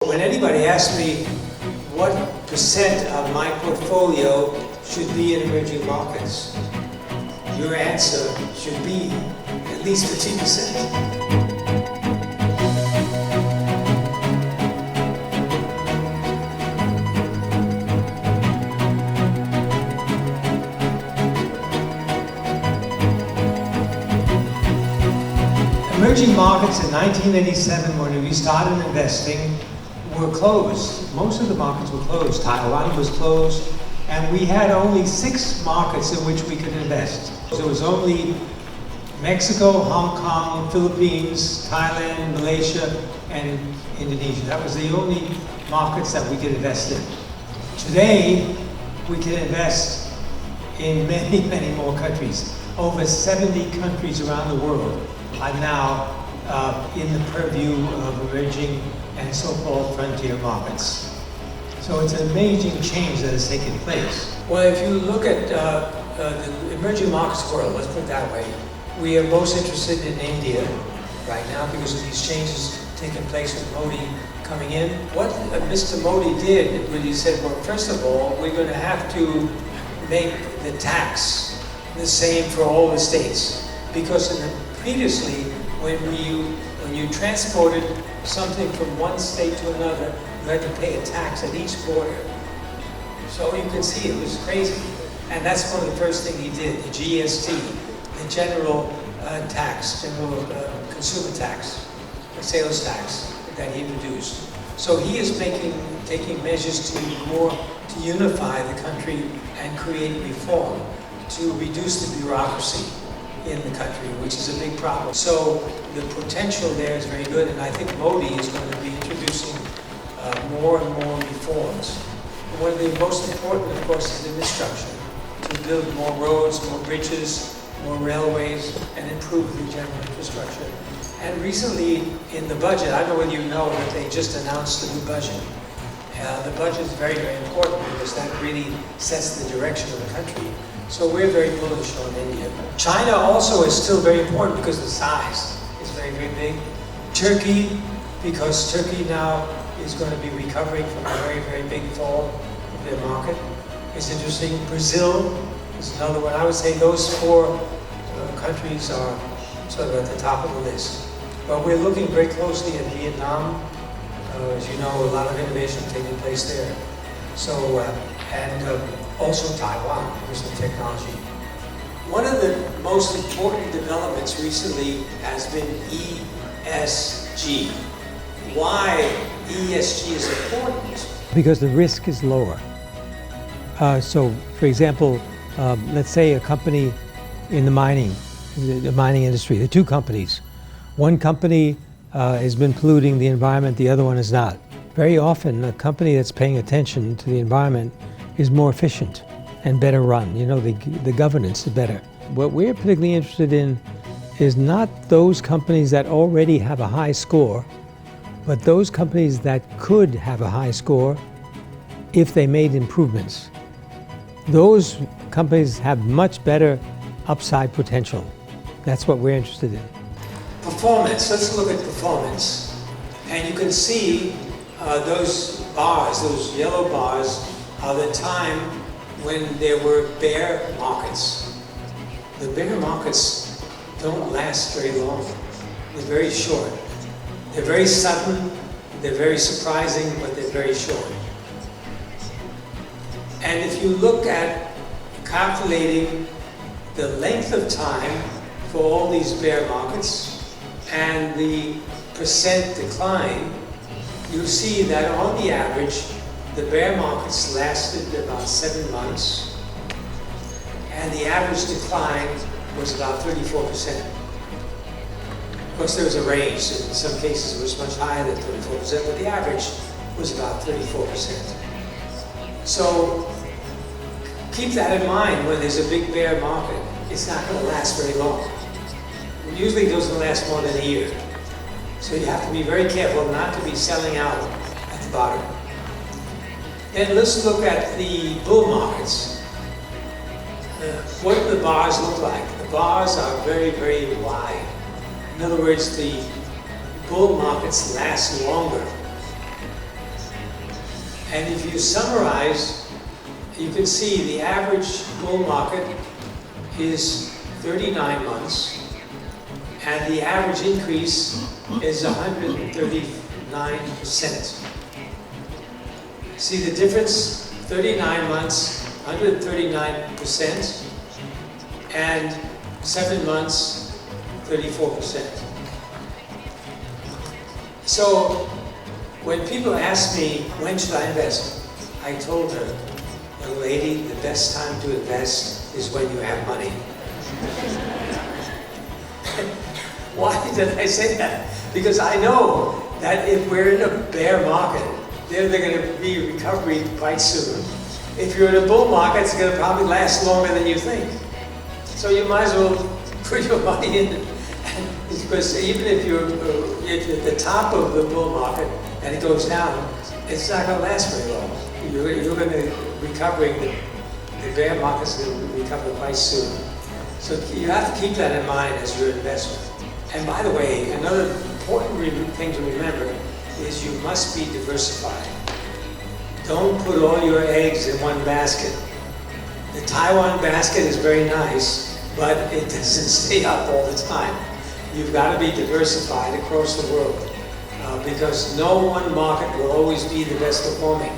when anybody asks me what percent of my portfolio should be in emerging markets, your answer should be at least 50%. Emerging markets in 1987, when we started investing, were closed. Most of the markets were closed. Taiwan was closed, and we had only 6 markets in which we could invest. There was only Mexico, Hong Kong, Philippines, Thailand, Malaysia, and Indonesia. That was the only markets that we could invest in. Today, we can invest in many, many more countries. Over 70 countries around the world are now in the purview of emerging and so-called frontier markets. So it's an amazing change that has taken place. Well, if you look at the emerging markets world, let's put it that way, we are most interested in India right now because of these changes taking place with Modi coming in. What Mr. Modi did when he said, well, first of all, we're going to have to make the tax the same for all the states, because previously, when you transported something from one state to another, you had to pay a tax at each border. So you can see it was crazy. And that's one of the first things he did, the GST, the general tax, general consumer tax, the sales tax that he introduced. So he is taking measures to unify the country and create reform, to reduce the bureaucracy in the country, which is a big problem. So the potential there is very good, and I think Modi is going to be introducing more and more reforms. One of the most important, of course, is infrastructure, to build more roads, more bridges, more railways, and improve the general infrastructure. And recently in the budget, I don't know whether you know that they just announced the new budget. The budget is very, very important because that really sets the direction of the country. So we're very bullish on India. China also is still very important because the size is very, very big. Turkey, because Turkey now is going to be recovering from a very, very big fall of their market. It's interesting. Brazil is another one. I would say those 4 countries are sort of at the top of the list. But we're looking very closely at Vietnam. As you know, a lot of innovation taking place there. So, also Taiwan, with the technology. One of the most important developments recently has been ESG. Why ESG is important? Because the risk is lower. So, for example, let's say a company in the mining industry, the 2 companies. One company has been polluting the environment, the other one is not. Very often, a company that's paying attention to the environment is more efficient and better run. You know, the governance is better. What we're particularly interested in is not those companies that already have a high score, but those companies that could have a high score if they made improvements. Those companies have much better upside potential. That's what we're interested in. Performance, let's look at performance. And you can see those bars, those yellow bars, are the time when there were bear markets. The bear markets don't last very long. They're very short. They're very sudden, they're very surprising, but they're very short. And if you look at calculating the length of time for all these bear markets and the percent decline, you'll see that on the average, the bear markets lasted about 7 months, and the average decline was about 34%. Of course, there was a range. In some cases, it was much higher than 34%, but the average was about 34%. So keep that in mind when there's a big bear market. It's not going to last very long. It usually doesn't last more than a year. So you have to be very careful not to be selling out at the bottom. Then let's look at the bull markets. What do the bars look like? The bars are very, very wide. In other words, the bull markets last longer And if you summarize, you can see the average bull market is 39 months, and the average increase is 139%. See the difference? 39 months, 139%, and 7 months, 34%. So when people ask me, when should I invest? I told her, young lady, the best time to invest is when you have money. Why did I say that? Because I know that if we're in a bear market, they're going to be recovery quite soon. If you're in a bull market, it's going to probably last longer than you think. So you might as well put your money in. Because even if you're at the top of the bull market and it goes down, it's not going to last very long. You're going to recovering. The bear market's going to recover quite soon. So you have to keep that in mind as your investment. And by the way, another important thing to remember is you must be diversified. Don't put all your eggs in one basket. The Taiwan basket is very nice, but it doesn't stay up all the time. You've got to be diversified across the world because no one market will always be the best performing.